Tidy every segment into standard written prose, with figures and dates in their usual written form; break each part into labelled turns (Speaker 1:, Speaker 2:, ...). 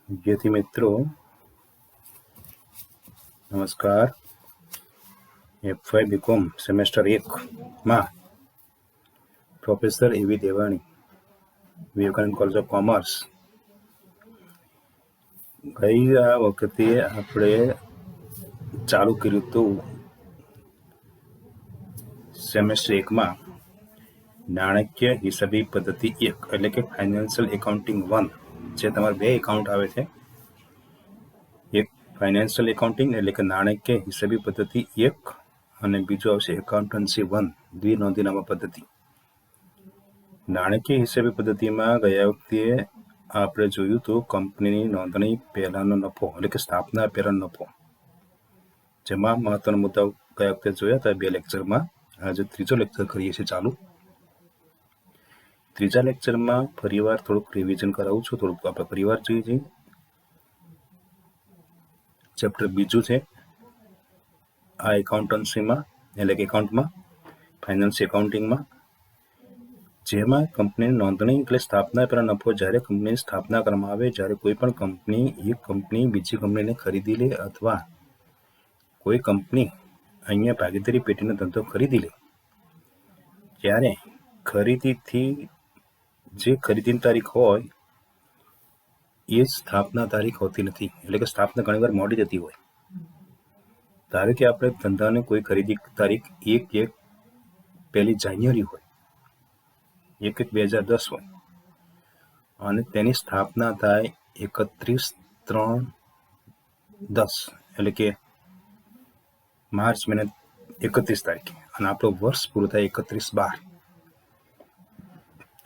Speaker 1: विद्यार्थी मित्रों नमस्कार। F5 BCom સેમેસ્ટર 1 માં પ્રોફેસર એવી Devani, Vivekananda college of commerce. ગઈ આ વખતે આપણે ચાલુ કર્યું હતું સેમેસ્ટર 1 માં નાણાકીય હિસાબી પદ્ધતિ 1 એટલે કે ફાઇનાન્શિયલ એકાઉન્ટિંગ 1. જે તમારે બે એકાઉન્ટ આવે છે, એક ફાઇનાન્શિયલ એકાઉન્ટિંગ એટલે કે નાણાકીય હિસાબી પદ્ધતિ 1 અને બીજું આવશે એકાઉન્ટન્સી 1 દ્વિનોંધીનામા પદ્ધતિ. નાણાકીય હિસાબી પદ્ધતિમાં ગયા વખતે આપણે જોયું હતું કંપનીની નોંધણી પહેલાનો નફો એટલે કે સ્થાપના પહેલાનો નફો, જેમાં મહત્વના મુદ્દાઓ ગયા વખતે જોયા હતા 2 લેક્ચરમાં. આજે ત્રીજો લેક્ચર કરીએ છીએ ચાલુ. ત્રીજા લેક્ચરમાં ફરીવાર થોડુંક રિવિઝન કરાવું છું, થોડુંક આપણે ફરીવાર જોઈએ છીએ. ચેપ્ટર બીજું છે આ એકાઉન્ટન્સીમાં એટલે કે એકાઉન્ટમાં ફાઇનાન્સ એકાઉન્ટિંગમાં, જેમાં કંપનીની નોંધણી એટલે સ્થાપના પહેલા નફો જ્યારે કંપનીની સ્થાપના કરવામાં આવે, જ્યારે કોઈ પણ કંપની એક કંપની બીજી કંપનીને ખરીદી લે અથવા કોઈ કંપની અહીંયા ભાગીદારી પેઢીનો ધંધો ખરીદી લે, ત્યારે ખરીદીથી જે ખરીદીની તારીખ હોય એ સ્થાપના તારીખ હોતી નથી, એટલે કે સ્થાપના ઘણીવાર મોડી જતી હોય. ધારો કે આપણે ધંધાને કોઈ ખરીદી તારીખ 1 જાન્યુઆરી હોય, 1/1/2010 હોય અને તેની સ્થાપના થાય 31/3/10 એટલે કે માર્ચ મહિના 31 તારીખે અને આપણું વર્ષ પૂરું થાય 31/12.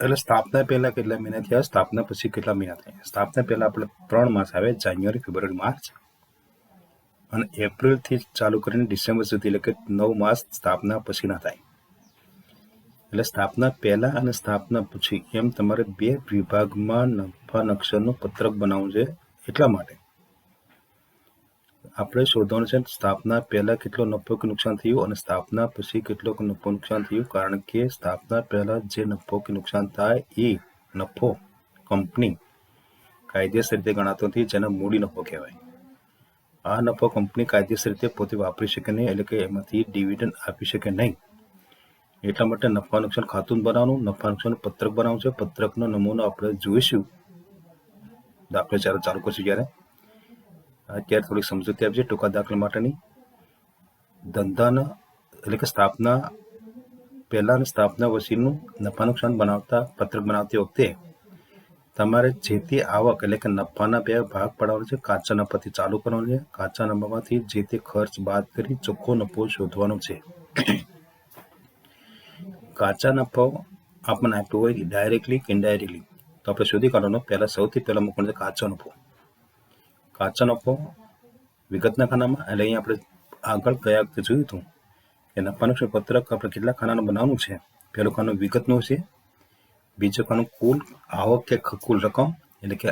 Speaker 1: એટલે સ્થાપના પહેલા કેટલા મહિના થયા, સ્થાપના પછી કેટલા મહિના થયા. સ્થાપના પહેલા આપણે 3 માસ આવે, જાન્યુઆરી, ફેબ્રુઆરી, માર્ચ, અને એપ્રિલથી ચાલુ કરીને ડિસેમ્બર સુધી એટલે કે 9 માસ સ્થાપના પછીના થાય. એટલે સ્થાપના પહેલા અને સ્થાપના પછી એમ તમારે 2 વિભાગમાં નફા નુકસાનનું પત્રક બનાવવું છે. એટલા માટે આપણે શોધવાનું છે સ્થાપના પહેલા કેટલો નફો કે નુકસાન થયું અને સ્થાપના પછી કેટલો નફો નુકસાન થયું. કારણ કે સ્થાપના પહેલા જે નફો કે નુકસાન થાય એ નફો કંપની કાયદેસર રીતે ગણાતો નથી, જેને મૂડી નફો કહેવાય. આ નફો કંપની કાયદેસર રીતે પોતે વાપરી શકે નહીં, એટલે કે એમાંથી ડિવિડન્ડ આપી શકે નહીં. એટલા માટે નફા નુકસાન ખાતું બનાવવાનું, નફા નુકસાન પત્રક બનાવવું છે. પત્રકનો નમૂનો આપણે જોઈશું દાખલો ચાલુ કરશું જ્યારે. અત્યારે થોડીક સમજૂતી આપજે ટૂંકા દાખલા માટેની. ધંધાના એટલે કે સ્થાપના પહેલા અને સ્થાપના પછીનું નફા નુકસાન બનાવતા પત્રક બનાવતી વખતે તમારે જે તે આવક એટલે કે નફાના 2 ભાગ પાડવાનો છે. કાચા નફાથી ચાલુ કરવાનો છે, કાચા નફામાંથી જે તે ખર્ચ બાદ કરી ચોખ્ખો નફો શોધવાનો છે. કાચા નફો આપણને આપ્યો હોય ડાયરેક્ટલી કે ઇનડાયરેક્ટલી, તો આપણે શોધી કાઢવાનો. સૌથી પહેલા મૂકવાનો છે કાચો નફો. કાચો નફો વિગતના ખાનામાં, એટલે અહીંયા આપણે આગળ ગયા વખતે જોયું હતું કે નફા નુકસાન પત્રક આપણે કેટલા ખાનાનું બનાવવાનું છે. પહેલું ખાનું વિગતનું છે, બીજું ખાનું કુલ આવક કે કુલ રકમ એટલે કે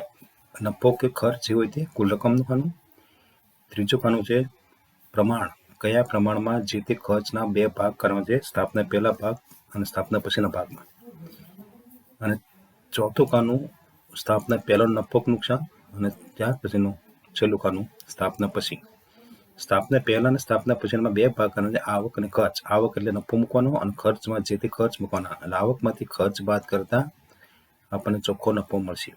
Speaker 1: નફો કે ખર્ચ જે હોય તે કુલ રકમનું ખાનું. ત્રીજું ખાનું છે પ્રમાણ, કયા પ્રમાણમાં જે તે ખર્ચના 2 ભાગ કરવાના છે, સ્થાપના પહેલા ભાગ અને સ્થાપના પછીના ભાગમાં. અને ચોથું ખાનું સ્થાપના પહેલો નફો નુકસાન અને ત્યાર પછીનું છેલ્લું ખાનું સ્થાપના પછી. સ્થાપના પહેલા અને સ્થાપના પછીના 2 ભાગ કરવાના છે, આવક અને ખર્ચ. આવક એટલે નફો મૂકવાનો અને ખર્ચમાં જે તે ખર્ચ મૂકવાના. એટલે આવકમાંથી ખર્ચ બાદ કરતા આપણને ચોખ્ખો નફો મળશે.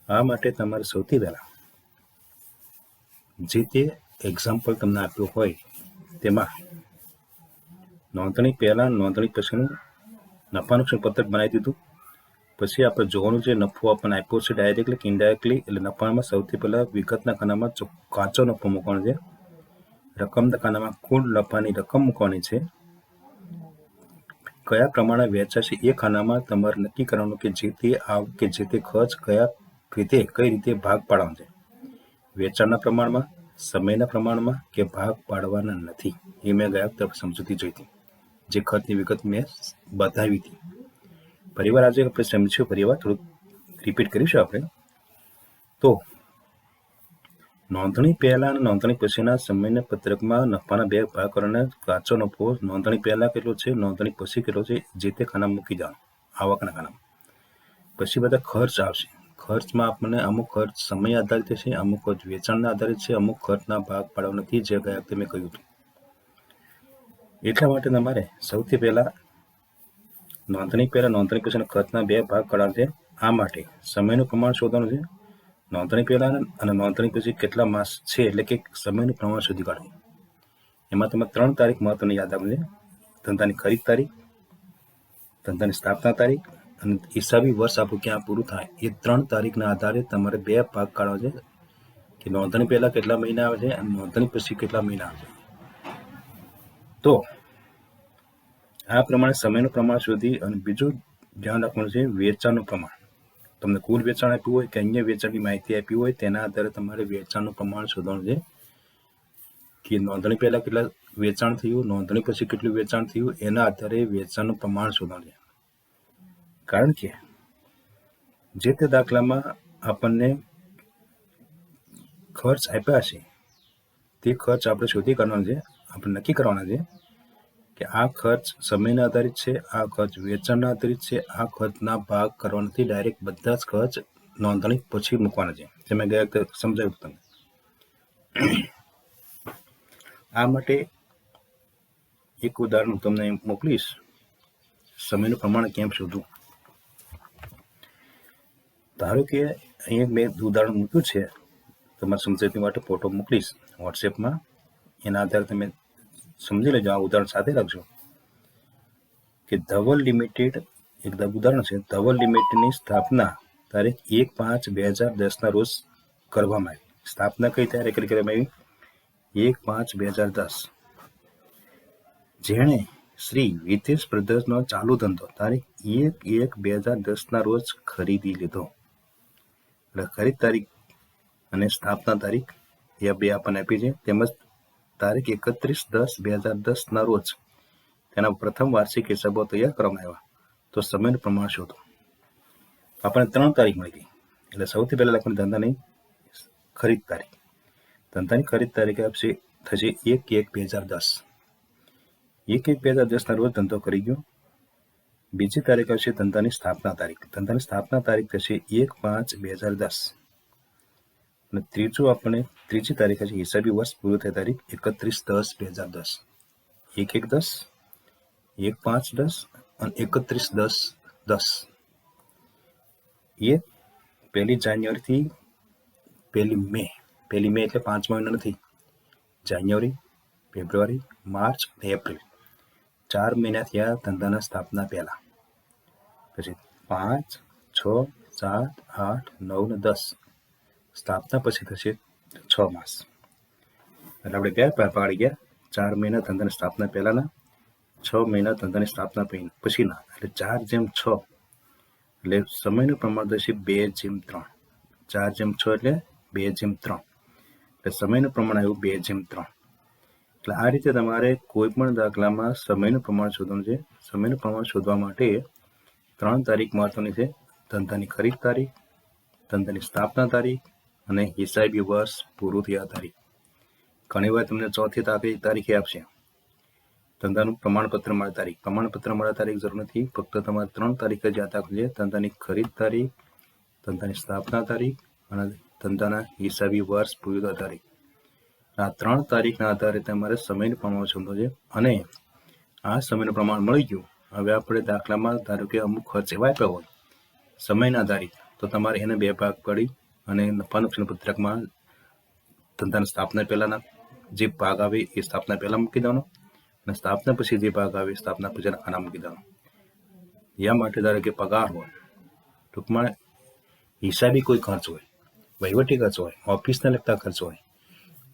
Speaker 1: આ માટે તમારે સૌથી પહેલા જે તે એક્ઝામ્પલ તમને આપ્યું હોય તેમાં નોંધણી પહેલા નોંધણી પછીનું નફા નુકસાન પત્રક બનાવી દીધું. પછી આપણે જોવાનું છે નફો આપણને આપ્યો છે ડાયરેક્ટલી કે ઇનડાયરેક્ટલી. એટલે નફામાં સૌથી પહેલા વિગતના ખાનામાં કાચો નફો મૂકવાનો છે, રકમના ખાનામાં કુલ નફાની રકમ મૂકવાની છે. કયા પ્રમાણે વેચાશે એ ખાનામાં તમારે નક્કી કરવાનું કે જે તે આવક કે જે તે ખર્ચ કઈ રીતે ભાગ પાડવાનો છે. વેચાણના પ્રમાણમાં, સમયના પ્રમાણમાં કે ભાગ પાડવાના નથી. એ મેં ગયા વખતે સમજૂતી જોઈ હતી, જે ખર્ચની વિગત મેં બતાવી હતી. ફરીવાર આજે આપણે સમજીશું, ફરીવાર થોડુંક રિપીટ કરીશું આપણે. તો નોંધણી પહેલા અને નોંધણી પછીના સમયના પત્રકમાં નફાના 2 ભાગ કરવાના. કાચો નફો નોંધણી પહેલા કેટલો છે, નોંધણી પછી કેટલો છે, જે તે ખાનામાં મૂકી જવાનો આવકના ખાનામાં. પછી બધા ખર્ચ આવશે. ખર્ચમાં આપણને અમુક ખર્ચ સમય આધારિત છે, અમુક ખર્ચ વેચાણના આધારિત છે, અમુક ખર્ચના ભાગ પાડવા નથી, જે ગયા વખતે મેં કહ્યું હતું. એટલા માટે તમારે સૌથી પહેલા નોંધણી પછીના ખર્ચના 2 ભાગ પાડવાના છે. આ માટે સમયનું પ્રમાણ શોધવાનું છે. નોંધણી પહેલા અને નોંધણી પછી કેટલા માસ છે, એટલે કે સમયનું પ્રમાણ શોધી કાઢવું. એમાં તમે 3 તારીખ મહત્વની યાદ રાખવી છે. ધંધાની ખરીદ તારીખ, ધંધાની સ્થાપના તારીખ અને હિસાબી વર્ષ આપણું ક્યાં પૂરું થાય, એ 3 તારીખના આધારે તમારે 2 ભાગ કાઢવા છે કે નોંધણી પહેલા કેટલા મહિના આવે છે અને નોંધણી પછી કેટલા મહિના આવે છે. તો આ પ્રમાણે સમયનું પ્રમાણ શોધી અને બીજું ધ્યાન રાખવાનું છે વેચાણનું પ્રમાણ. તમને કુલ વેચાણ આપ્યું હોય કે અન્ય વેચાણની માહિતી આપી હોય, તેના આધારે તમારે વેચાણનું પ્રમાણ શોધવાનું છે કે નોંધણી પહેલા કેટલા વેચાણ થયું, નોંધણી પછી કેટલું વેચાણ થયું, એના આધારે વેચાણનું પ્રમાણ શોધવાનું છે. કારણ કે જે તે દાખલામાં આપણને ખર્ચ આપ્યા છે, તે ખર્ચ આપણે શોધી કાઢવાનો છે. આપણે નક્કી કરવાના છે કે આ ખર્ચ સમયના આધારિત છે, આ ખર્ચ વેચાણના આધારિત છે, આ ખર્ચના ભાગ કરવા નથી, ડાયરેક્ટ બધા જ ખર્ચ નોંધણી પછી મૂકવાના છે, જે મેં ગયા વખતે સમજાવ્યું તમને. આ માટે એક ઉદાહરણ તમને મોકલીશ, સમયનું પ્રમાણ કેમ શોધવું. ધારો કે અહીંયા મેં ઉદાહરણ મૂક્યું છે, તમારે સમજણ માટે ફોટો મોકલીશ વોટ્સએપમાં, એના આધારે તમે સમજી લેજો. આ ઉદાહરણ સાથે રાખજો કે ધવલ લિમિટેડ, એક ઉદાહરણ છે. ધવલ લિમિટેડની સ્થાપના તારીખ 1/5/2010 રોજ કરવામાં આવી. સ્થાપના કઈ તારીખે કરવામાં આવી? 1/5/2010. જેણે શ્રી વિતેશ બ્રધર્સનો ચાલુ ધંધો તારીખ 1/1/2010 રોજ ખરીદી લીધો. એટલે ખરીદ તારીખ અને સ્થાપના તારીખ એ 2 આપણને આપી છે, તેમજ તારીખ 31/10/2010 રોજ તેના પ્રથમ વાર્ષિક હિસાબો તૈયાર કરવામાં આવ્યા. તો સમયનું પ્રમાણ શોધો. આપણને 3 તારીખ મળી ગઈ. એટલે સૌથી પહેલા લખવાની ધંધાની ખરીદ તારીખ. ધંધાની ખરીદ તારીખ આપશે થશે 1/1/2010. 1/1/2010 રોજ ધંધો કરી ગયો. બીજી તારીખ આવશે ધંધાની સ્થાપના તારીખ. ધંધાની સ્થાપના તારીખ થશે 1/5/2010. અને ત્રીજી તારીખ હશે હિસાબી વર્ષ પૂરું થાય તારીખ 31/10/2010. 1/1/10, 1/5/10 અને 31/10/10. એ 1 જાન્યુઆરીથી 1 મે. 1 મે એટલે 5 મહિના નથી. જાન્યુઆરી, ફેબ્રુઆરી, માર્ચ અને એપ્રિલ 4 મહિના થયા ધંધાના સ્થાપના પહેલા. પછી 5, 6, 7, 8, 9 અને 10 સ્થાપના પછી થશે 6 માસ. એટલે આપણે 2 પાડી ગયા. 4 મહિના ધંધાની સ્થાપના પહેલાના, 6 મહિના ધંધાની સ્થાપના પછીના. એટલે 4/6. એટલે સમયનું પ્રમાણ થશે 2/3. 4/6 એટલે 2/3. એટલે સમયનું પ્રમાણ આવ્યું 2/3. એટલે આ રીતે તમારે કોઈ પણ દાખલામાં સમયનું પ્રમાણ શોધવાનું છે. સમયનું પ્રમાણ શોધવા માટે 3 તારીખ મહત્વની છે. ધંધાની ખરીદ તારીખ, ધંધાની સ્થાપના તારીખ અને હિસાબી વર્ષ પૂરું થયા તારીખ. ઘણી વાર તમને ચોથી તારીખે આપશે ધંધાનું પ્રમાણપત્ર મળે તારીખ. પ્રમાણપત્ર મળે તારીખ જરૂર નથી, ફક્ત તમારે 3 તારીખ જ યાદ રાખવી છે. ધંધાની ખરીદ તારીખ, ધંધાની સ્થાપના તારીખ અને ધંધાના હિસાબી વર્ષ પૂરું થયા તારીખ. આ 3 તારીખના આધારે તમારે સમયનું પ્રમાણ શોધવું છે. અને આ સમયનું પ્રમાણ મળી ગયું. હવે આપણે દાખલામાં ધારો કે અમુક ખર્ચ એવા આપ્યા હોય સમયના આધારિત, તો તમારે એને 2 ભાગ પાડી અને નફા નુકસાન પત્રકમાં ધંધાની સ્થાપના પહેલાના જે ભાગ આવે એ સ્થાપના પહેલા મૂકી દેવાનો અને સ્થાપના પછી જે ભાગ આવે સ્થાપના પછીના ખાના મૂકી દેવાનો. યા માટે ધારો કે પગાર હોય, ટૂંકમાં હિસાબી કોઈ ખર્ચ હોય, વહીવટી ખર્ચ હોય, ઓફિસને લગતા ખર્ચ હોય.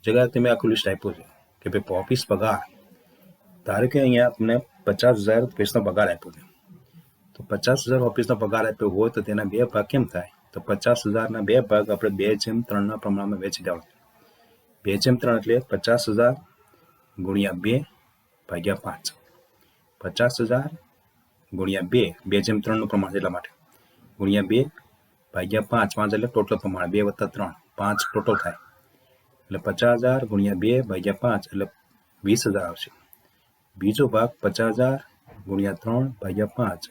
Speaker 1: જગ્યાએ તમે આખું લિસ્ટ આપ્યું છે કે ભાઈ ઓફિસ પગાર, ધારો કે અહીંયા આપણે 50,000 ઓફિસનો પગાર આપ્યો છે. તો 50,000 ઓફિસનો પગાર આપ્યો હોય તો તેના 2 ભાગ કેમ થાય? તો 50,000ના 2 ભાગ આપણે 2/3 પ્રમાણમાં વેચી દેવાના. 2/3 એટલે 50,000 ગુણ્યા 2/5. 50,000 ગુણ્યા 2/3 પ્રમાણ એટલા માટે ગુણ્યા 2/5. 5 એટલે ટોટલ પ્રમાણ, 2 + 3 5 ટોટલ થાય. એટલે 50,000 ગુણ્યા 2/5 એટલે 20,000 આવશે. બીજો ભાગ 50,000 ગુણ્યા 3/5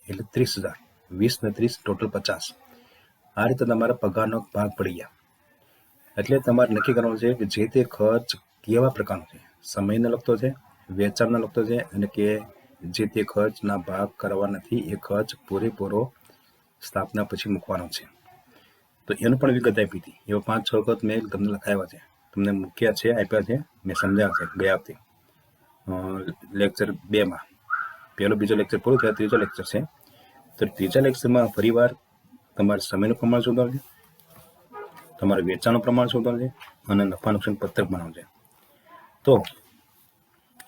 Speaker 1: એટલે 30,000. 20 ને 30 ટોટલ 50. આ રીતે તમારા પગારનો ભાગ પડી ગયા. એટલે તમારે નક્કી કરવાનું છે કે જે તે ખર્ચ કેવા પ્રકારનો છે, સમયને લગતો છે, વેચાણને લગતો છે, અને કે જે તે ખર્ચના ભાગ કરવા નથી, એ ખર્ચ પૂરેપૂરો સ્થાપના પછી મૂકવાનો છે. તો એનું પણ વિગત આપી હતી. એવા 5-6 વખત મેં તમને લખાવ્યા છે, તમને મૂક્યા છે, આપ્યા છે, મેં સમજાવ્યા છે ગયા વખતે લેક્ચર 2માં. પહેલો બીજો લેક્ચર પૂરો થયો, ત્રીજો લેક્ચર છે. તો ત્રીજા લેક્ચરમાં ફરીવાર તમારે સમયનું પ્રમાણ શોધવાનું છે, તમારે વેચાણનું પ્રમાણ શોધવાનું છે, અને નફા નુકસાન પત્રક બનાવવાનું છે. તો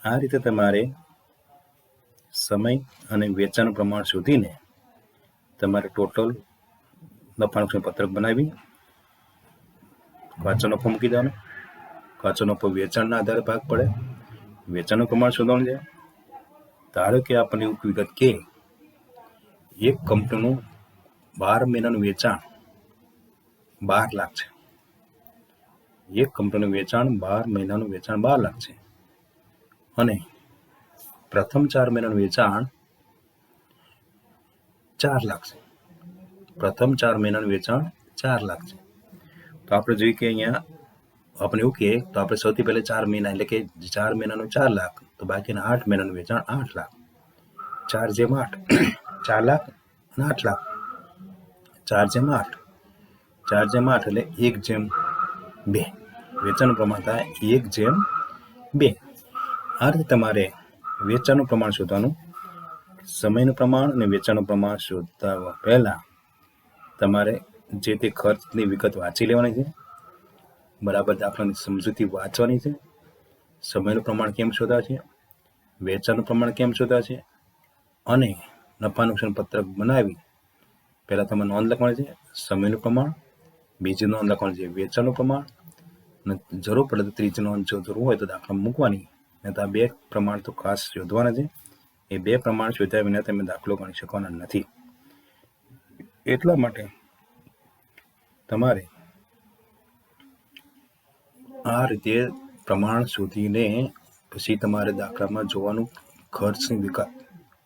Speaker 1: આ રીતે તમારે સમય અને વેચાણનું પ્રમાણ શોધીને તમારે ટોટલ નફા નુકસાન પત્રક બનાવી કાચો નફો મૂકી દેવાનો. કાચો નફો વેચાણના આધારે ભાગ પડે. વેચાણનું પ્રમાણ શોધવાનું છે. ધારો કે આપણને એવું વિગત કે એક કંપનીનું 12 મહિનાનું વેચાણ 12 લાખ છે. એક કંપનીનું વેચાણ 12 મહિનાનું વેચાણ 12 લાખ છે, અને પ્રથમ 4 મહિનાનું વેચાણ 4 લાખ છે. પ્રથમ 4 મહિનાનું વેચાણ 4 લાખ છે. તો આપણે જોઈએ કે અહીંયા આપણે એવું કહીએ તો આપણે સૌથી પહેલા 4 મહિના એટલે કે 4 મહિનાનું 4 લાખ, તો બાકીના 8 મહિનાનું વેચાણ 8 લાખ. 4/8 4 લાખ અને 8 લાખ. 4/8 4/8 એટલે 1/2. વેચાણનું પ્રમાણ થાય 1/2. આ રીતે તમારે વેચાણનું પ્રમાણ શોધવાનું. સમયનું પ્રમાણ અને વેચાણનું પ્રમાણ શોધતા પહેલા તમારે જે તે ખર્ચની વિગત વાંચી લેવાની છે, બરાબર દાખલાની સમજૂતી વાંચવાની છે. સમયનું પ્રમાણ કેમ શોધાશે, વેચાણનું પ્રમાણ કેમ શોધાશે, અને નફા નુકસાન પત્રક બનાવી પહેલાં તમારે નોંધ લખવાની છે સમયનું પ્રમાણ, બીજી નોંધ લખવાની છે વેચાણનું પ્રમાણ, અને જરૂર પડે તો ત્રીજી નોંધ જો જરૂર હોય તો દાખલા મૂકવાની. અને આ 2 પ્રમાણ તો ખાસ શોધવાના છે. એ 2 પ્રમાણ શોધ્યા વિના તમે દાખલો ગણી શકવાના નથી. એટલા માટે તમારે આ રીતે પ્રમાણ શોધીને પછી તમારે દાખલામાં જોવાનું ખર્ચની વિગત.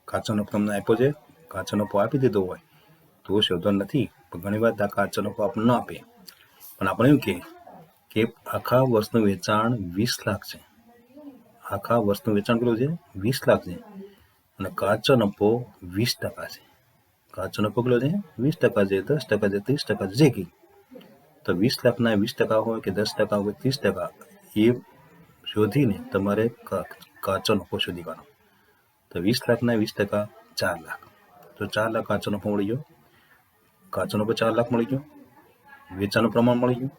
Speaker 1: કાચો નફો તમને આપ્યો છે, કાચો નફો આપી દીધો હોય તો શોધવાનો નથી. પણ ઘણી વાર કાચો નફો આપણને ન આપે, પણ આપણે એવું કે આખા વર્ષનું વેચાણ 20 લાખ છે. આખા વર્ષનું વેચાણ કેટલું છે? 20 લાખ છે. અને કાચો નફો 20% છે. કાચો નફો કેટલો છે? 20% છે, 10% છે, 30% છે, જે કંઈ. તો 20 લાખના 20% હોય કે 10% હોય 30%, એ શોધીને તમારે કાચો નફો શોધી કાઢો. તો 20 લાખના 20% 4 લાખ. તો 4 લાખ કાચો નફો મળી ગયો. કાચો નફો 4 લાખ મળી ગયો. વેચાણનું પ્રમાણ મળી ગયું.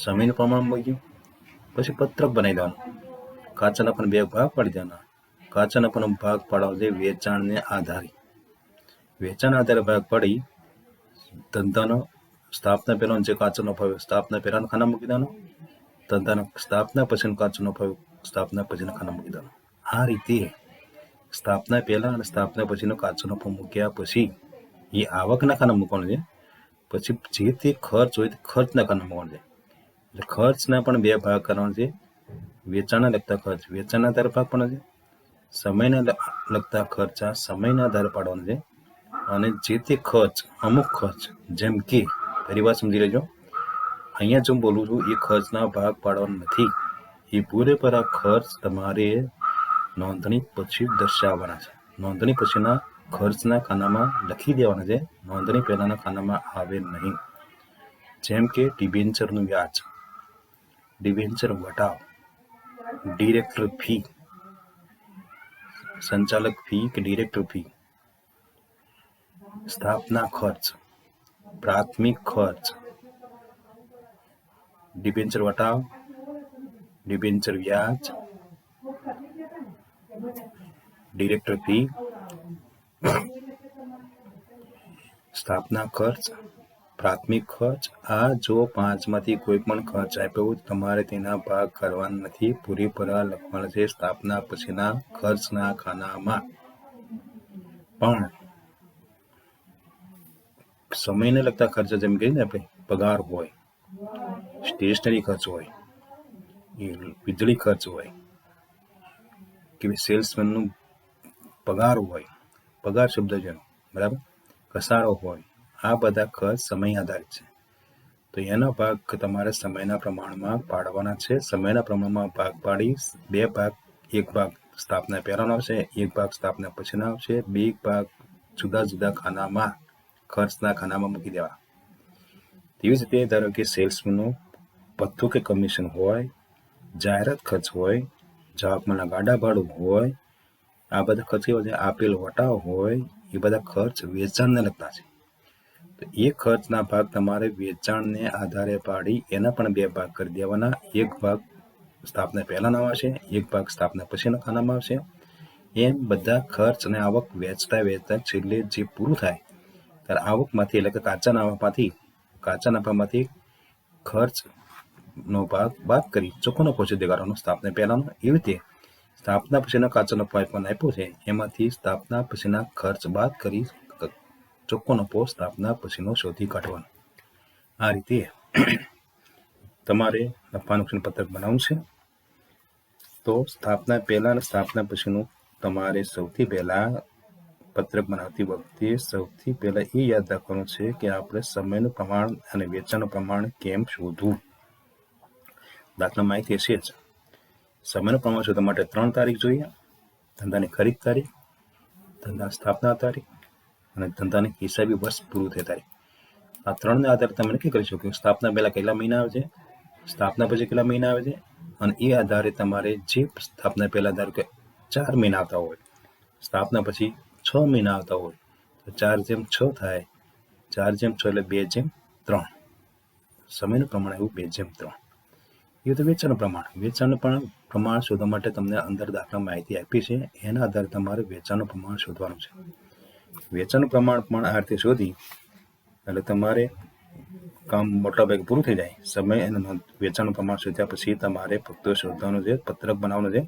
Speaker 1: સમયનું પ્રમાણ મળી ગયું. પછી પત્રક બનાવી દેવાનું. કાચા નફાના 2 ભાગ પાડી દેવાના. કાચા નફાનો ભાગ પાડવાનો છે વેચાણને આધારે. વેચાણ આધારે ભાગ પાડી ધંધાનો સ્થાપના પહેલાનો જે કાચો નફો હોય સ્થાપના પહેલાના ખાના મૂકી દેવાનો. ધંધાનો સ્થાપના પછીનો કાચો નફો હોય સ્થાપના પછીના ખાના મૂકી દેવાનો. આ રીતે સ્થાપના પહેલા અને સ્થાપના પછીનો કાચો નફો મૂક્યા પછી એ આવકના ખાના મૂકવાનો છે. પછી જે તે ખર્ચ હોય તે ખર્ચના ખાના મૂકવાનો છે. એટલે ખર્ચના પણ 2 ભાગ કરવાના છે. વેચાણના લગતા ખર્ચ વેચાણના આધારે ભાગ પાડવાનો છે. સમયના લગતા ખર્ચા સમયના આધારે પાડવાનો છે. અને જે તે ખર્ચ અમુક ખર્ચ, જેમ કે ફરી વાર સમજી લેજો, અહીંયા જો બોલું છું એ ખર્ચના ભાગ પાડવાનો નથી. એ પૂરેપૂરા ખર્ચ તમારે નોંધણી પછી દર્શાવવાના છે. નોંધણી પછીના ખર્ચના ખાનામાં લખી દેવાના છે. નોંધણી પહેલાના ખાનામાં આવે નહીં. જેમ કે ડિબેન્ચરનું વ્યાજ, ડિબેન્ચર વટાવ, ડિરેક્ટર ફી, સંચાલક ફી કે ડિરેક્ટર ફી, સ્થાપના ખર્ચ, પ્રાથમિક ખર્ચ, ડિબેન્ચર વટાવ, ડિબેન્ચર વ્યાજ, ડિરેક્ટર ફી, સ્થાપના ખર્ચ, પ્રાથમિક ખર્ચ. આ જો 5માંથી કોઈ પણ ખર્ચ આપ્યો હોય તમારે તેના ભાગ કરવાના નથી. પૂરેપૂરા લખવાના છે સ્થાપના પછીના ખર્ચના ખાનામાં. પણ સમયને લગતા ખર્ચ જેમ કહીએ ને આપણે, પગાર હોય, સ્ટેશનરી ખર્ચ હોય, વીજળી ખર્ચ હોય, કે સેલ્સમેનનું પગાર હોય, પગાર શબ્દ છે બરાબર, ઘસારો હોય, આ બધા ખર્ચ સમય આધારિત છે. તો એનો ભાગ તમારે સમયના પ્રમાણમાં પાડવાના છે. સમયના પ્રમાણમાં ભાગ પાડી બે ભાગ, એક ભાગ સ્થાપના પહેલાનો આવશે, એક ભાગ સ્થાપના પછીનો આવશે. બે ભાગ જુદા જુદા ખાનામાં, ખર્ચના ખાનામાં મૂકી દેવા. તેવી જ રીતે ધારો કે સેલ્સમેનનું ભથ્થું કે કમિશન હોય, જાહેરાત ખર્ચ હોય, જવાબમાંના ગાડા ભાડું હોય, આ બધા ખર્ચ કેવા છે? આપેલ વટાવ હોય, એ બધા ખર્ચ વેચાણને લગતા છે. તો એ ખર્ચના ભાગ તમારે વેચાણને આધારે પાડી એના પણ બે ભાગ કરી દેવાના. એક ભાગ સ્થાપના પહેલાના આવશે, એક ભાગ સ્થાપના પછીના ખાનામાં આવશે. એમ બધા ખર્ચ અને આવક વેચતા છેલ્લે જે પૂરું થાય ત્યારે આવકમાંથી, એટલે કે કાચા નફામાંથી ખર્ચનો ભાગ બાદ કરી ચોખ્ખો નફો શોધી કાઢવાનો સ્થાપના પહેલાનો. એવી રીતે સ્થાપના પછીનો કાચો નફો આપ્યો છે, એમાંથી સ્થાપના પછીના ખર્ચ બાદ કરી ચોખ્ખો નફો સ્થાપના પછીનો શોધી કાઢવાનો. આ રીતે તમારે નફા નુકસાન પત્રક બનાવવું છે. તો સ્થાપના પહેલા અને સ્થાપના પછીનું તમારે સૌથી પહેલા પત્રક બનાવતી વખતે સૌથી પહેલા એ યાદ રાખવાનું છે કે આપણે સમયનું પ્રમાણ અને વેચાણનું પ્રમાણ કેમ શોધવું. દાખલા માહિતી હશે જ. સમયનું પ્રમાણ શોધવા માટે 3 તારીખ જોઈએ: ધંધાની ખરીદ તારીખ, ધંધાની સ્થાપના તારીખ અને ધંધાની હિસાબી વર્ષ પૂરું થયા તારીખ. આ 3ને આધારે તમે નક્કી કરી શકો સ્થાપના પહેલા કેટલા મહિના આવે છે, સ્થાપના પછી કેટલા મહિના આવે છે. અને એ આધારે તમારે જે સ્થાપના પહેલા ધારો કે 4 મહિના આવતા હોય, સ્થાપના પછી 6 મહિના આવતા હોય, તો 4/6 થાય. 4/6 એટલે 2/3. સમયનું પ્રમાણ એવું 2/3. એ તો વેચાણનું પ્રમાણ શોધવા માટે તમને અંદર દાખલા માહિતી આપી છે. એના આધારે તમારે વેચાણનું પ્રમાણ શોધવાનું છે. વેચાણનું પ્રમાણ પણ આ રીતે શોધી એટલે તમારે કામ મોટા ભાગે પૂરું થઈ જાય. સમય અને વેચાણનું પ્રમાણ શોધ્યા પછી તમારે ફક્ત શોધવાનું છે, પત્રક બનાવવાનું છે.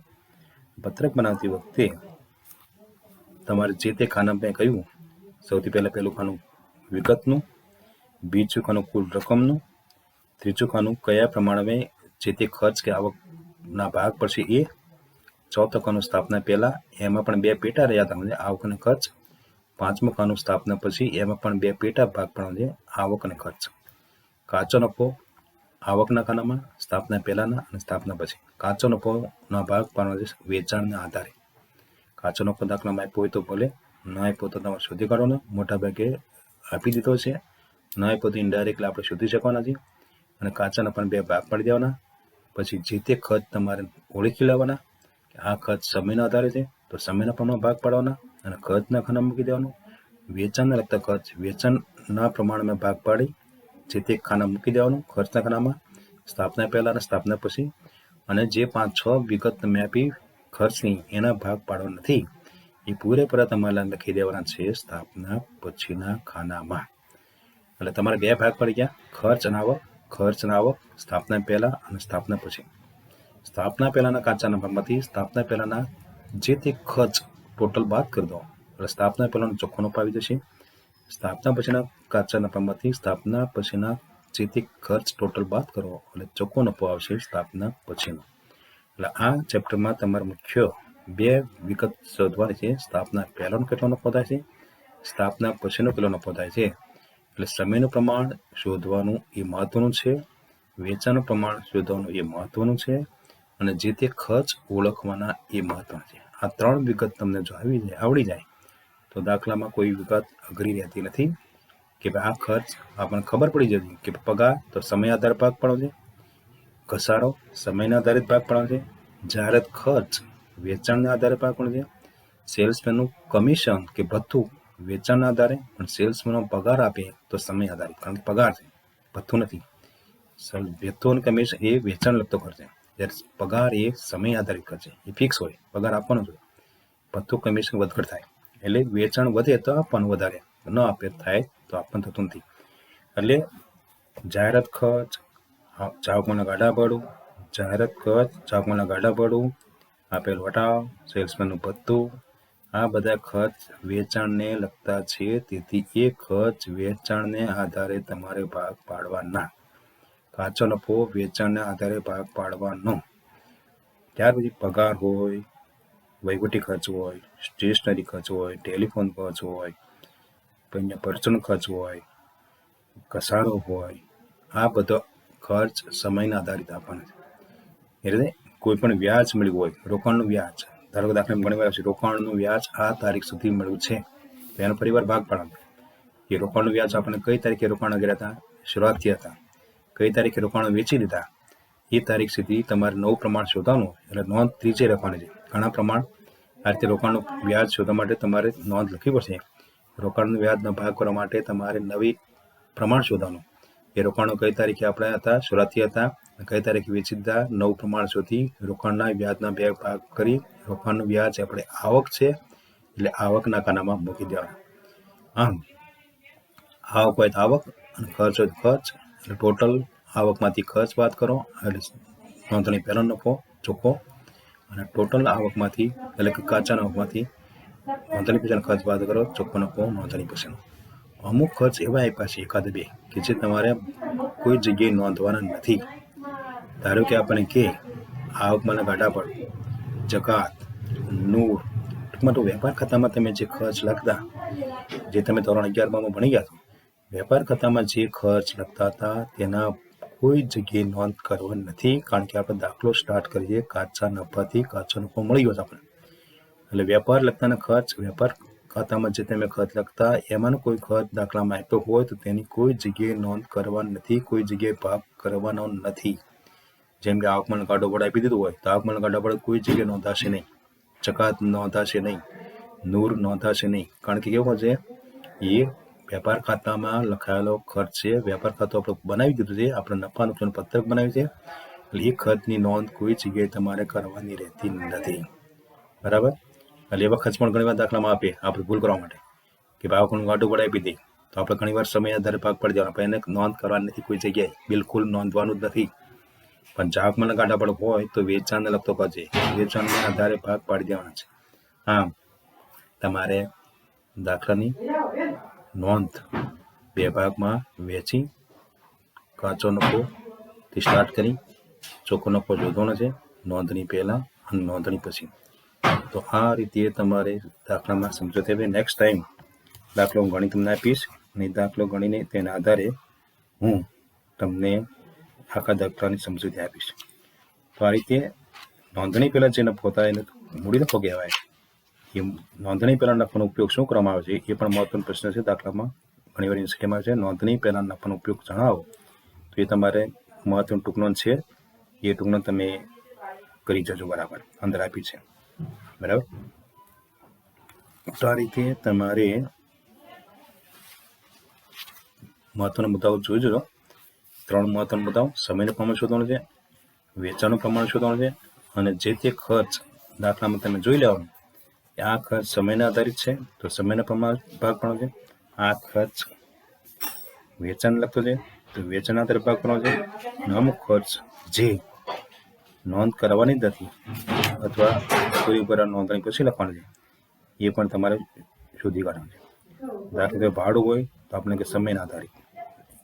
Speaker 1: પત્રક બનાવતી વખતે તમારે જે તે ખાના મેં કહ્યું, સૌથી પહેલું ખાનું વિગતનું, બીજું ખાનું કુલ રકમનું, ત્રીજું ખાનું કયા પ્રમાણે જે તે ખર્ચ કે આવકના ભાગ પડશે એ, ચોથું ખાનું સ્થાપના પહેલા, એમાં પણ 2 પેટા રહ્યા તમને, આવક અને ખર્ચ. 5મું ખાનું સ્થાપના પછી, એમાં પણ 2 પેટા ભાગ પડવાનો છે, આવક અને ખર્ચ. કાચો નફો આવકના ખાનામાં, સ્થાપના પહેલાના અને સ્થાપના પછી. કાચો નફોના ભાગ પાડવાનો છે વેચાણના આધારે. કાચો નફો દાખલામાં આપ્યો હોય તો ભલે, ન આપ્યો તો તમારે શોધી કાઢવાનો. મોટા ભાગે આપી દીધો છે, ન આપ્યો તો ઇનડાયરેક્ટલી આપણે શોધી શકવાના છીએ. અને કાચાના પણ 2 ભાગ પાડી દેવાના. પછી જે તે ખર્ચ તમારે ઓળખી લેવાના કે આ ખર્ચ સમયના આધારે છે, તો સમયના પ્રમાણમાં ભાગ પાડવાના અને ખર્ચના ખાનામાં મૂકી દેવાનું. વેચાણને લગતા ખર્ચ વેચાણના પ્રમાણમાં ભાગ પાડી જે તે ખાના મૂકી દેવાનું ખર્ચના ખાનામાં, સ્થાપના પહેલા અને સ્થાપના પછી. અને જે 5-6 વિગત મેં આપી ખર્ચની, એના ભાગ પાડવા નથી, એ પૂરેપૂરા તમારે લખી દેવાના છે સ્થાપના પછીના ખાનામાં. એટલે તમારે 2 ભાગ પડી ગયા: ખર્ચ અને આવક, સ્થાપના પહેલા અને સ્થાપના પછી. સ્થાપના પહેલાના કાચા નફામાંથી સ્થાપના પહેલાના જે તે ખર્ચ ટોટલ બાદ કરી દો એટલે સ્થાપના પહેલાનો ચોખ્ખો નફો આવી જશે. સ્થાપના પછીના કાચા નફામાંથી સ્થાપના પછીના જે તે ખર્ચ ટોટલ બાદ કરો એટલે ચોખ્ખો નફો આવશે સ્થાપના પછીનો. એટલે આ ચેપ્ટરમાં તમારે મુખ્ય 2 વિગત શોધવાની છે: સ્થાપના પહેલાનો કેટલો નફો થાય છે, સ્થાપના પછીનો કેટલો નફો થાય છે. એટલે સમયનું પ્રમાણ શોધવાનું એ મહત્વનું છે, વેચાણનું પ્રમાણ શોધવાનું એ મહત્વનું છે, અને જે તે ખર્ચ ઓળખવાના એ મહત્વના છે. આ 3 વિગત તમને જો આવડી જાય તો દાખલામાં કોઈ વિગત અઘરી રહેતી નથી. કે ભાઈ આ ખર્ચ આપણને ખબર પડી જતી કે પગાર તો સમય આધારે ભાગ પાડવાનો છે, ઘસારો સમયના આધારિત ભાગ પાડવાનો છે, જાહેરાત ખર્ચ વેચાણના આધારે ભાગ પાડવાનો છે, સેલ્સમેનનું કમિશન કે ભથ્થું વેચાણના આધારે, પણ સેલ્સમેનનો પગાર આપે તો સમય આધારિત, કારણ કે પગાર છે, ભથ્થું નથી. ભથ્થું અને કમિશન એ વેચાણ લગતો ખર્ચ છે, જ્યારે પગાર એ સમય આધારિત ખર્ચ છે, એ ફિક્સ હોય, પગાર આપવાનો જ હોય. ભથ્થું કમિશન વધઘટ થાય એટલે વેચાણ વધે તો આપવાનું વધારે, ન આપે થાય તો આપવાનું થતું નથી. એટલે જાહેરાત ખર્ચ, ચાવકમાંના ગાડા ભાડું, જાહેરાત ખર્ચ, ચાવકમાંના ગાડા ભાડું, આપેલ વટાવ, સેલ્સમેનનું ભથ્થું, આ બધા ખર્ચ વેચાણને લગતા છે. તેથી એ ખર્ચ વેચાણને આધારે તમારે ભાગ પાડવાના. કાચો નફો વેચાણના આધારે ભાગ પાડવાનો. ત્યાર પછી પગાર હોય, વહીવટી ખર્ચ હોય, સ્ટેશનરી ખર્ચ હોય, ટેલિફોન ખર્ચ હોય, પછી પર્સનલ ખર્ચ હોય, ઘસારો હોય, આ બધો ખર્ચ સમયના આધારિત આપવાના છે. એટલે કોઈ પણ વ્યાજ મળ્યું હોય, રોકાણનું વ્યાજ, ધારો કે દાખલા ઘણી વાર રોકાણનું વ્યાજ આ તારીખ સુધી મળ્યું છે, તો એનો પરિવાર ભાગ પાડવાનો. એ રોકાણનું વ્યાજ આપણે કઈ તારીખે રોકાણ કર્યા હતા, શરૂઆત થયા હતા, કઈ તારીખે રોકાણ વેચી દીધા, એ તારીખ સુધી તમારે નવું પ્રમાણ શોધવાનું. એટલે નોંધ ત્રીજે રાખવાની છે. ઘણા પ્રમાણ આ રીતે રોકાણનું વ્યાજ શોધવા માટે તમારે નોંધ લખવી પડશે. રોકાણનું વ્યાજનો ભાગ કરવા માટે તમારે નવી પ્રમાણ શોધવાનું. એ રોકાણો કઈ તારીખે આપણે હતા, શરૂઆત થયા હતા, કઈ તારીખે વેચી દીધા, નવું પ્રમાણ શોધી રોકાણના વ્યાજના 2 ભાગ કરી રોકાણનું વ્યાજ આપણે આવક છે એટલે આવકના ખાનામાં મૂકી દેવાનું. આમ આવક હોય તો આવક અને ખર્ચ હોય તો ખર્ચ. એટલે ટોટલ આવકમાંથી ખર્ચ બાદ કરો એટલે નોંધણી પહેલો નફો ચોખ્ખો, અને ટોટલ આવકમાંથી એટલે કે કાચા આવકમાંથી નોંધણી પછીનો ખર્ચ બાદ કરો ચોખ્ખો નફો નોંધણી પછીનો. અમુક ખર્ચ એવા આપ્યા છે, એકાદ બે કે જે તમારે કોઈ જગ્યાએ નોંધવાના નથી. ધારો કે આપણને કે આવકમાં ગાડા પર જકાત, નૂર, ટૂંકમાં તો વેપાર ખાતામાં તમે જે ખર્ચ લખતા, જે તમે ધોરણ 11 ભણી ગયા છો, વેપાર ખાતામાં જે ખર્ચ લખતા હતા તેના કોઈ જગ્યાએ નોંધ કરવાની નથી. કારણ કે આપણે દાખલો સ્ટાર્ટ કરીએ કાચા નફાથી. કાચો નફો મળી ગયો આપણે, એટલે વેપાર લખતાના ખર્ચ, વેપાર ખાતામાં જે તમે ખર્ચ લખતા એમાંનો કોઈ ખર્ચ દાખલામાં આપ્યો હોય તો તેની કોઈ જગ્યાએ નોંધ કરવાની નથી, કોઈ જગ્યાએ ભાગ કરવાનો નથી. જેમ કે આવકમાં ગાડો વડ આપી દીધું હોય તો આવકમાં ગાડા વડ કોઈ જગ્યાએ નોંધાશે નહીં, જકાત નોંધાશે નહીં, નૂર નોંધાશે નહીં. કારણ કે કેવું છે, એ વેપાર ખાતામાં લખાયેલો ખર્ચ છે. વેપાર ખાતું આપણે બનાવી દીધું છે, આપણે નફા નુકસાન પત્રક બનાવ્યું છે, એટલે એ ખર્ચની નોંધ કોઈ જગ્યાએ તમારે કરવાની રહેતી નથી. બરાબર. એટલે એવા ખર્ચ પણ ઘણી વાર દાખલામાં આપે આપણે ભૂલ કરવા માટે કે આવકનું ગાડું વડ આપી દે તો આપણે ઘણી વાર સમય આધારે ભાગ પડી જવાનો, પણ એને નોંધ કરવાની નથી કોઈ જગ્યાએ, બિલકુલ નોંધવાનું જ નથી. પણ જાગમાં ગાડા પર હોય તો વેચાણને લગતો ખર્ચ છે, વેચાણના આધારે ભાગ પાડી દેવાના છે. આમ તમારે દાખલાની નોંધ 2 ભાગમાં વેચી કાચો નફોથી સ્ટાર્ટ કરી ચોખ્ખો નફો શોધવાનો છે, નોંધણી પહેલા અને નોંધણી પછી. તો આ રીતે તમારે દાખલામાં સમજો. નેક્સ્ટ ટાઈમ દાખલો હું ગણી તમને આપીશ, અને દાખલો ગણીને તેના આધારે હું તમને આખા દાખલાની સમજૂતી આપીશ. તો આ રીતે નોંધણી પહેલા જે નફો થાય એને મૂડી નફો કહેવાય. એ નોંધણી પહેલા નફાનો ઉપયોગ શું કરવામાં આવે છે એ પણ મહત્વનો પ્રશ્ન છે દાખલામાં. ઘણી વાર યુનિવર્સિટીમાં છે નોંધણી પહેલા નફાનો ઉપયોગ જણાવો, તો એ તમારે મહત્વનો ટૂંકનો છે, એ ટૂંકનો તમે કરી જજો. બરાબર, અંદર આપી છે. બરાબર. તો આ રીતે તમારે મહત્વના મુદ્દાઓ જોઈ જજો. 3 મહત્વના મુદ્દાઓ: સમયનું પ્રમાણ શોધવાનું છે, વેચાણનું પ્રમાણ શોધવાનું છે, અને જે તે ખર્ચ દાખલામાં તમે જોઈ લેવાનું આ ખર્ચ સમયના આધારિત છે તો સમયના પ્રમાણ ભાગ પાડવાનો છે. આ ખર્ચ વેચાણ લગતો છે તો વેચાણ આધારે ભાગ પાડવાનો છે. અમુક ખર્ચ જે નોંધ કરવાની જ નથી અથવા કોઈ ઉપર નોંધણી પછી લખવાની છે એ પણ તમારે શોધી કાઢવાનું છે. દાખલા કે ભાડું હોય તો આપણે કે સમયના આધારિત,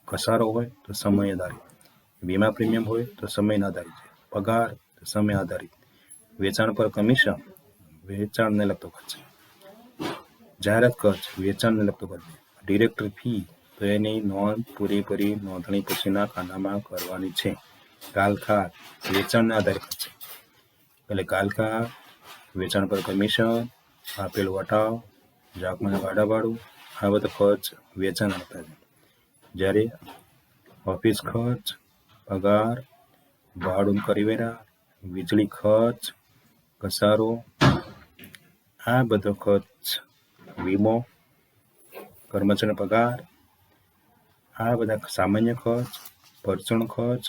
Speaker 1: ઘસારો હોય તો સમય આધારિત, વીમા પ્રીમિયમ હોય તો સમયના આધારિત છે, પગાર તો સમય આધારિત, વેચાણ પર કમિશન વેચાણને લગતો ખર્ચ, જાહેરાત ખર્ચ વેચાણને લગતો ખર્ચ, ડિરેક્ટર ફી તો એની નોંધ પૂરેપૂરી નોંધણી પછીના ખાનામાં કરવાની છે. ગાલખા વેચાણના આધારે ખર્ચ, એટલે ગાલખા વેચાણ પર કમિશન, આપેલ વટાવ, જાગમાં ભાડા ભાડું, આ બધો ખર્ચ વેચાણ લગતા છે. જ્યારે ઓફિસ ખર્ચ, પગાર, ભાડું કરિવેરા, વીજળી ખર્ચ, ઘસારો, આ બધો ખર્ચ, વીમો, કર્મચારી પગાર, આ બધા સામાન્ય ખર્ચ, પરચુરણ ખર્ચ,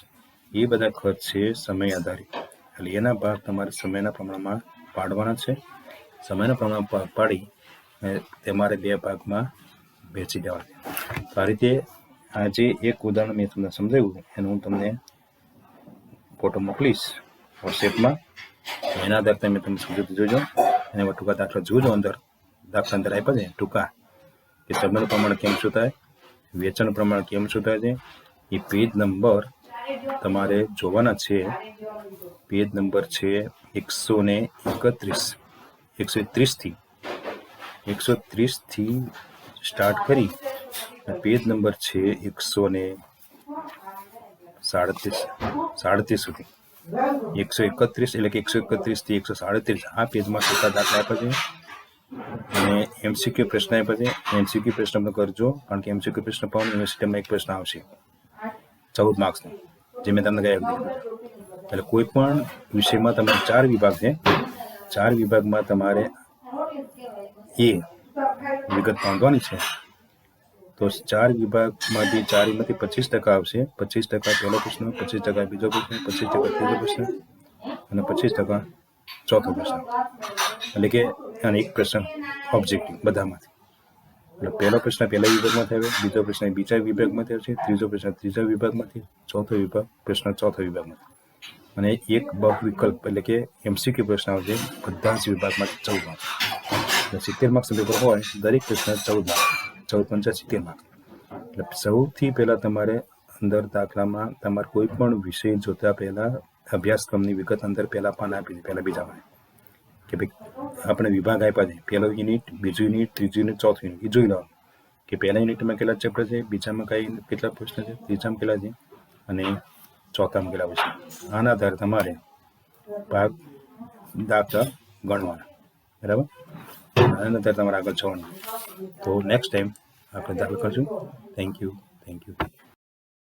Speaker 1: એ બધા ખર્ચ છે સમય આધારિત. એટલે એના ભાગ તમારે સમયના પ્રમાણમાં પાડવાના છે. સમયના પ્રમાણ પાડી તમારે 2 ભાગમાં વહેંચી દેવાના છે. તો આ રીતે આજે એક ઉદાહરણ મેં તમને સમજાવ્યું, એનું હું તમને ફોટો મોકલીશ વોટ્સએપમાં. એના આધારે તમે સમજૂતી જોજો અને ટૂંકા દાખલા જોજો. દાખલા અંદર આપ્યા છે ટૂંકા કે સમયનું પ્રમાણ કેમ શું થાય, વેચાણ પ્રમાણ કેમ શું થાય છે. એ પેજ નંબર તમારે જોવાના છે. પેજ નંબર છે 131 થી સ્ટાર્ટ કરી પેજ નંબર છે 137 સુધી. 131 એટલે કે 131 થી 137 આ પેજમાં ટૂંકા દાખલા આપ્યા છે અને MCQ પ્રશ્ન આપ્યા છે. MCQ પ્રશ્ન તમે કરજો, કારણ કે MCQ પ્રશ્ન પણ યુનિવર્સિટીમાં એક પ્રશ્ન આવશે 14 માર્ક્સનો, જે મેં તમને કહ્યું હતું. એટલે કોઈ પણ વિષયમાં તમારે 4 વિભાગ છે. 4 વિભાગમાં તમારે વિગત નોંધવાની છે. તો 4 વિભાગમાંથી 4માંથી 25% આવશે. 25% પહેલો પ્રશ્ન, 25% બીજો પ્રશ્ન, 25% ત્રીજો પ્રશ્ન અને 25% ચોથો પ્રશ્ન. એટલે કે અને એક પ્રશ્ન ઓબ્જેક્ટિવ બધામાંથી. એટલે પહેલો પ્રશ્ન પહેલા વિભાગમાંથી આવે, બીજો પ્રશ્ન બીજા વિભાગમાંથી આવશે, ત્રીજો પ્રશ્ન ત્રીજા વિભાગમાંથી, ચોથો પ્રશ્ન ચોથો વિભાગમાંથી અને એક બહુવિકલ્પ એટલે કે MCQ પ્રશ્ન આવશે બધા જ વિભાગમાંથી 14 માર્ક્સ. 70 માર્ક્સનું પેપર હોય, દરેક પ્રશ્ન 14 માર્ક્સ, 14 × 70 માર્ક્સ. એટલે સૌથી પહેલાં તમારે અંદર દાખલામાં તમારે કોઈ પણ વિષય જોતા પહેલાં અભ્યાસક્રમની વિગત અંદર પહેલાં પાન આપી દે, પહેલાં બીજામાં કે ભાઈ આપણે વિભાગ આપ્યા છે, પહેલો યુનિટ, બીજું યુનિટ, ત્રીજું યુનિટ, ચોથું યુનિટ, એ જોઈ લો કે પહેલા યુનિટમાં કેટલા ચેપ્ટર છે, બીજામાં કેટલા પ્રશ્ન છે, ત્રીજામાં કેટલા છે અને ચોથામાં કેટલા પ્રશ્ન. આના આધારે તમારે ભાગ દાખલા ગણવાના, બરાબર. આના આધારે તમારે આગળ જવાનું. તો નેક્સ્ટ ટાઈમ આપણે દાખલા કરશું. Thank you.